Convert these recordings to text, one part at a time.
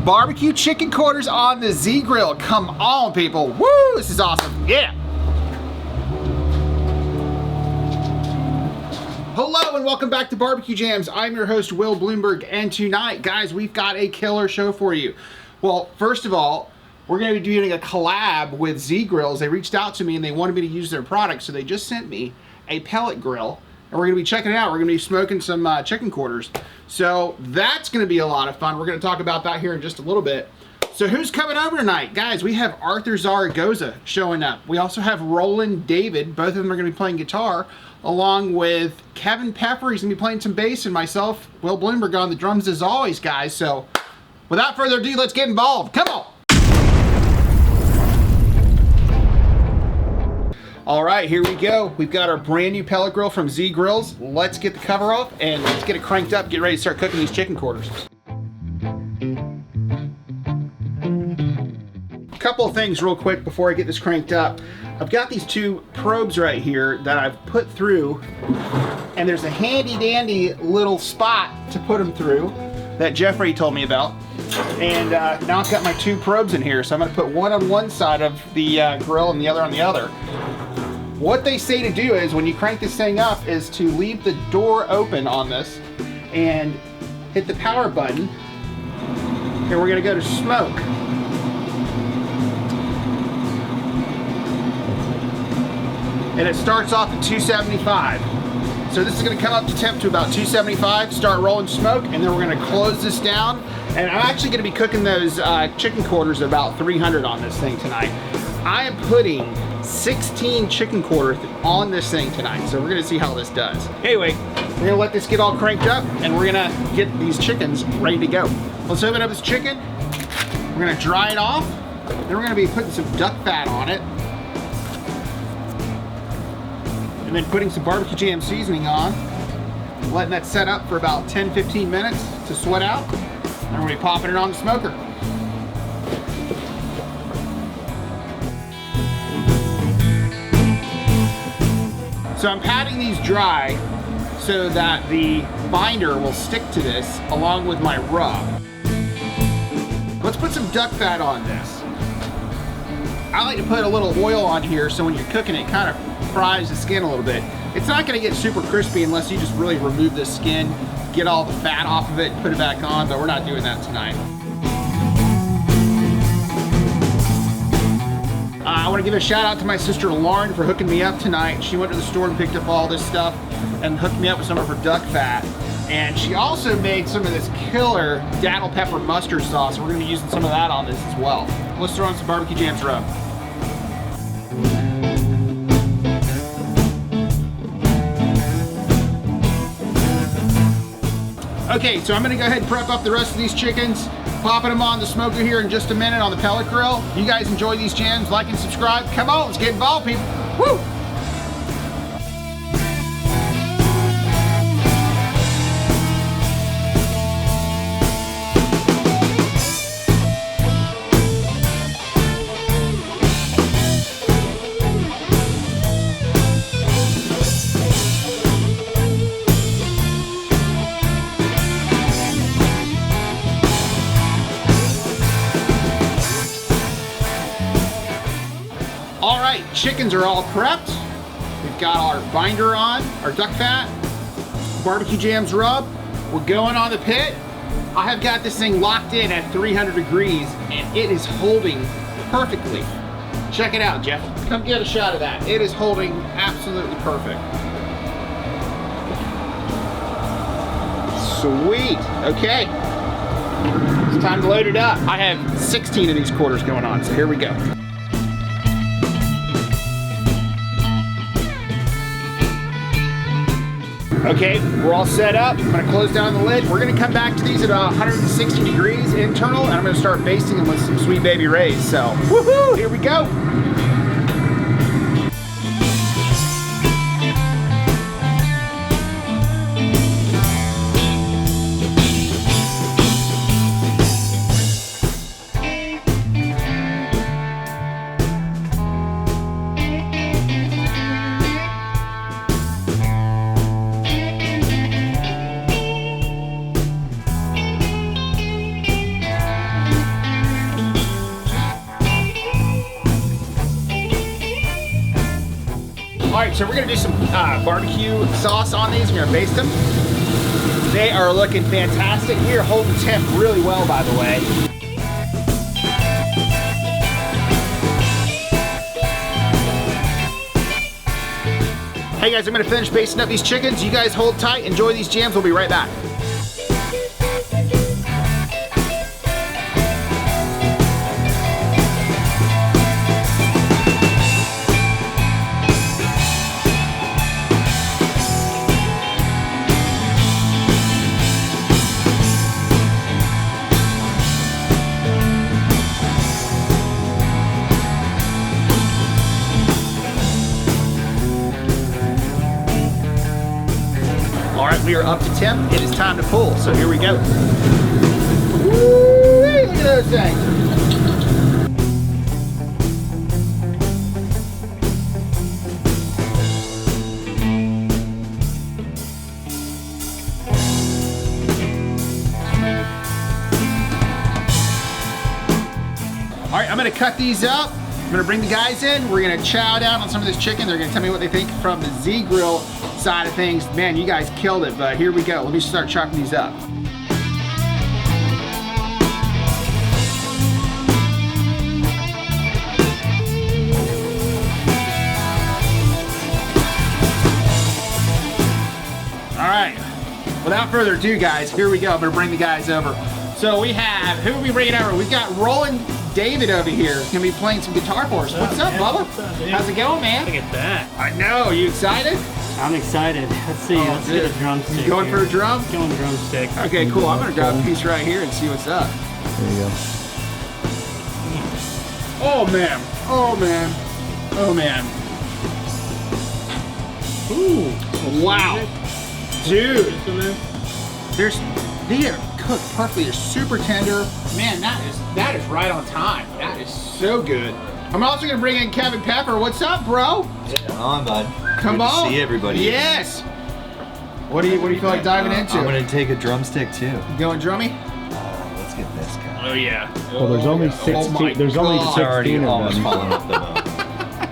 Barbecue chicken quarters on the Z Grill. Come on, people. Woo, this is awesome. Yeah. Hello and welcome back to Barbecue Jams. I'm your host, Will Bloomberg, and tonight, guys, we've got a killer show for you. Well, first of all, we're going to be doing a collab with Z Grills. They reached out to me and they wanted me to use their product, so they just sent me a pellet grill, and we're going to be checking it out. We're going to be smoking some chicken quarters. So that's going to be a lot of fun. We're going to talk about that here in just a little bit. So who's coming over tonight? Guys, we have Arthur Zaragoza showing up. We also have Roland David. Both of them are going to be playing guitar, along with Kevin Pepper. He's going to be playing some bass, and myself, Will Bloomberg, on the drums as always, guys. So without further ado, let's get involved. Come on. All right, here we go. We've got our brand new pellet grill from Z Grills. Let's get the cover off and let's get it cranked up, get ready to start cooking these chicken quarters. A couple of things real quick before I get this cranked up. I've got these two probes right here that I've put through, and there's a handy dandy little spot to put them through that Jeffrey told me about. And now I've got my two probes in here, so I'm going to put one on one side of the grill and the other on the other. What they say to do is, when you crank this thing up, is to leave the door open on this and hit the power button. And we're going to go to smoke. And it starts off at 275. So this is going to come up to temp to about 275, start rolling smoke, and then we're going to close this down. And I'm actually going to be cooking those chicken quarters at about 300 on this thing tonight. I am putting 16 chicken quarters on this thing tonight, so we're going to see how this does. Anyway, we're going to let this get all cranked up, and we're going to get these chickens ready to go. Let's open up this chicken. We're going to dry it off. Then we're going to be putting some duck fat on it, and then putting some barbecue jam seasoning on, letting that set up for about 10-15 minutes to sweat out, and we're going to be popping it on the smoker. So I'm patting these dry so that the binder will stick to this along with my rub. Let's put some duck fat on this. I like to put a little oil on here so when you're cooking it kind of fries the skin a little bit. It's not going to get super crispy unless you just really remove the skin, get all the fat off of it, and put it back on, but we're not doing that tonight. I want to give a shout out to my sister Lauren for hooking me up tonight. She went to the store and picked up all this stuff and hooked me up with some of her duck fat. And she also made some of this killer dazzle pepper mustard sauce. We're going to be using some of that on this as well. Let's throw in some barbecue jams rub. Okay, so I'm going to go ahead and prep up the rest of these chickens, popping them on the smoker here in just a minute on the pellet grill. You guys enjoy these jams, like and subscribe. Come on, let's get involved, people. Woo! All right, chickens are all prepped. We've got our binder on, our duck fat, barbecue jams rub. We're going on the pit. I have got this thing locked in at 300 degrees and it is holding perfectly. Check it out, Jeff. Come get a shot of that. It is holding absolutely perfect. Sweet, okay. It's time to load it up. I have 16 of these quarters going on, so here we go. Okay, we're all set up. I'm gonna close down the lid. We're gonna come back to these at 160 degrees internal, and I'm gonna start basting them with some Sweet Baby Ray's. So, woohoo, here we go. So we're gonna do some barbecue sauce on these. We're gonna baste them. They are looking fantastic. We are holding temp really well, by the way. Hey guys, I'm gonna finish basting up these chickens. You guys hold tight, enjoy these jams. We'll be right back. We are up to temp. It is time to pull. So here we go. Woo-wee, look at those things. All right, I'm gonna cut these up. I'm gonna bring the guys in. We're gonna chow down on some of this chicken. They're gonna tell me what they think from the Z Grill side of things. Man, you guys killed it, but here we go. Let me start chopping these up. All right, without further ado, guys, here we go. I'm gonna bring the guys over. So we have, who are we bringing over? We've got Roland David over here. He's gonna be playing some guitar for us. What's up, Bubba? What's up, dude? How's it going, man? Look at that. I know, you excited? I'm excited. Let's see, let's get a drumstick. You going here. for a drum? Going drumstick. Okay, cool. I'm gonna grab a piece right here and see what's up. There you go. Oh man, oh man, oh man. Ooh. Wow. Dude, This they are cooked perfectly. They're super tender. Man, that is right on time. That is so good. I'm also gonna bring in Kevin Pepper. What's up, bro? What's going on, bud? Come Good on. to see everybody. Yes. What do you feel like diving into? I'm gonna take a drumstick too. You going drummy? Let's get this guy. Oh yeah. Well, there's only Oh my 16. There's only God. 16 of almost them. falling off the bone.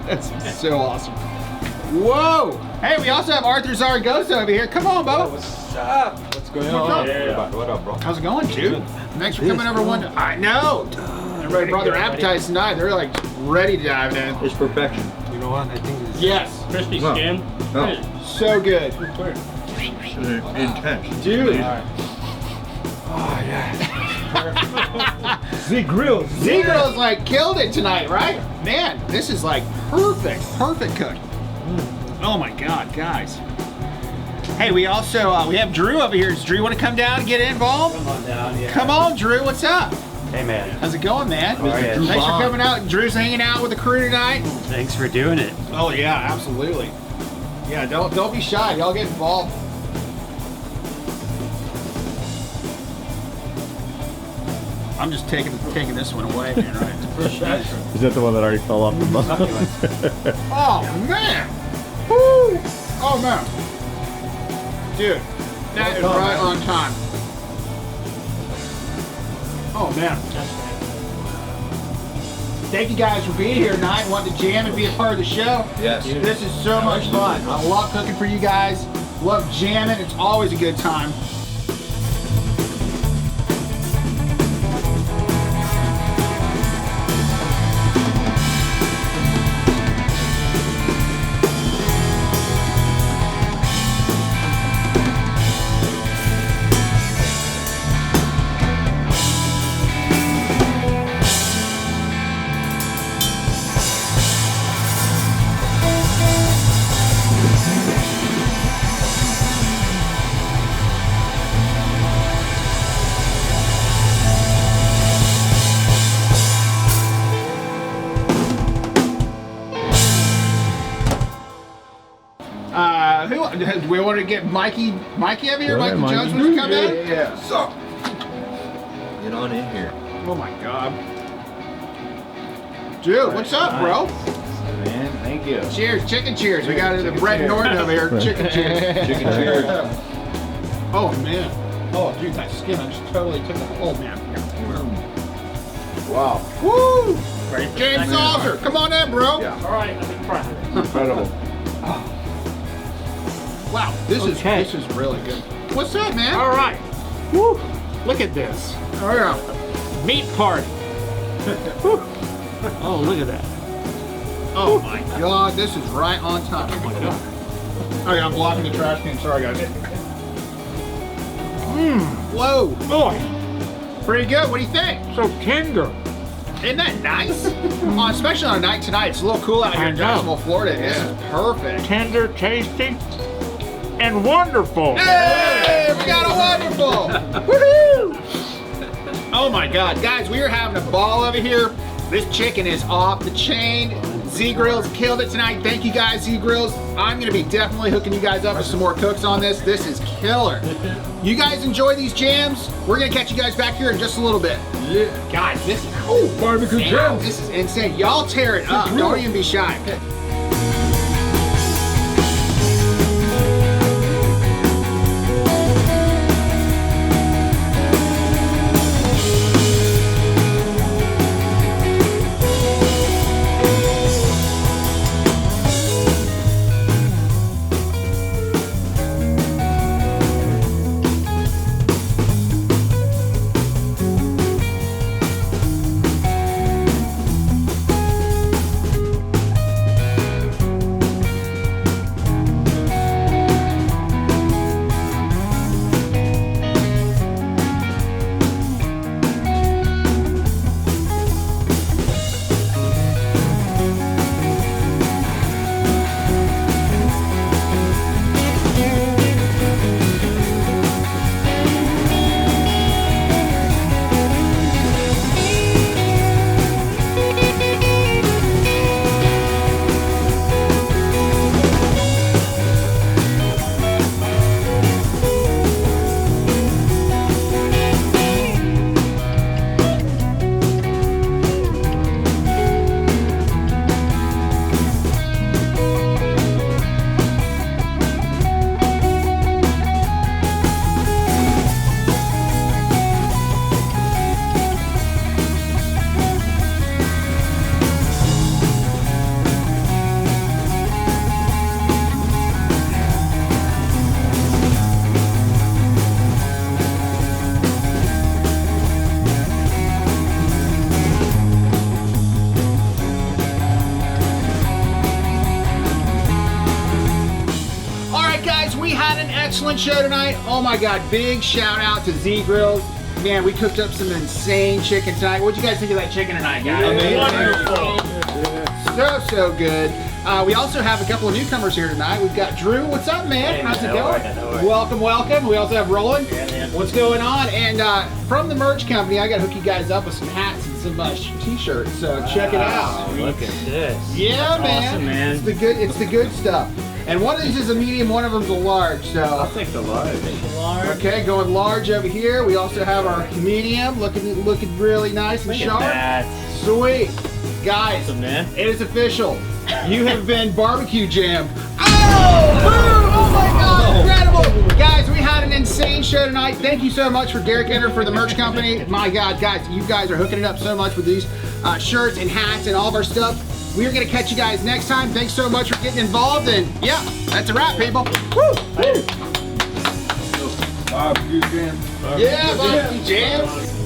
That's so awesome. Whoa! Hey, we also have Arthur Zaragoza over here. Come on, Bo. What's up? What's going What's on? up? What up, bro? How's it going, dude? Thanks for coming over one. I know. Everybody brought their appetites tonight. They're like ready to dive in. It's perfection. You know what? I think it's Yes. crispy Wow. skin. Oh. So good. intense. Dude. Oh, yeah. Z Grill. Z-Grill's like killed it tonight, right? Man, this is like perfect. Perfect cook. Oh my God, guys. Hey, we also, we have Drew over here. Does Drew want to come down and get involved? Come on down, yeah. Come on, Drew. What's up? Hey, man. How's it going, man? All right. Thanks for coming out. Drew's hanging out with the crew tonight. Thanks for doing it. Oh yeah, absolutely. Yeah, don't be shy. Y'all get involved. I'm just taking this one away, man. Right? Is that the one that already fell off the bus? Oh man! Woo! Oh man! Dude, that is right on time. Oh man! Thank you guys for being here tonight. Want to jam and be a part of the show. Yes. This is so much fun. I love cooking for you guys. Love jamming. It's always a good time. Who we want to get Mikey over here? Go Mikey ahead, Jones Mikey. wants to come in? Yeah. So, get on in here. Oh my God. Dude, what's up, bro? Man, thank you. Cheers, chicken cheers. We got the Brett Norton over here. Chicken cheers. Chicken cheers. Oh man. Oh dude, that skin just totally took the whole man. Wow. Woo! James Salter, come on in, bro. Yeah. All right, let me try. Incredible. Wow, this Okay. is really good. What's up, man? All right. Woo. Look at this. Oh yeah. Meat party. Woo. Oh, look at that. Oh my God, this is right on time. Oh my God. Oh yeah, I'm blocking the trash can. Sorry, guys. Whoa. Boy, Pretty good. What do you think? so tender. Isn't that nice? Especially on a night tonight. It's a little cool out here I in know. Jacksonville, Florida. This is perfect. Tender, tasty, and wonderful. Hey, we got a wonderful. Woohoo! Oh my God, guys, we are having a ball over here. This chicken is off the chain. Z Grills killed it tonight. Thank you guys, Z Grills. I'm gonna be definitely hooking you guys up with some more cooks on this. This is killer. You guys enjoy these jams? We're gonna catch you guys back here in just a little bit. Yeah. Guys, this is Barbecue man, jams. this is insane. Y'all tear it up. Don't even be shy. Excellent show tonight. Oh my God, big shout out to Z Grills. Man, we cooked up some insane chicken tonight. What'd you guys think of that chicken tonight, guys? Amazing. Wonderful. So good. We also have a couple of newcomers here tonight. We've got Drew. What's up, man? Hey, How's it how going? are you? How are you? Welcome, welcome. We also have Roland. Yeah, man. What's going on? And from the merch company, I got to hook you guys up with some hats and some t-shirts. So check it out. Oh, look at this. Yeah, That's man. awesome, man. It's the good stuff. And one of these is a medium, one of them's a large. I'll So take the large. okay, going large over here. We also have our medium, looking really nice and Look at sharp. that. Sweet, guys. Awesome, man. It is official. You have been barbecue jammed. Oh! Boom! Oh my God! Incredible! Guys, we had an insane show tonight. Thank you so much for Derek Enter for the merch company. My God, guys, you guys are hooking it up so much with these shirts and hats and all of our stuff. We are going to catch you guys next time. Thanks so much for getting involved. And yeah, that's a wrap, people. Woo! Barbecue jam. Yeah, barbecue jams.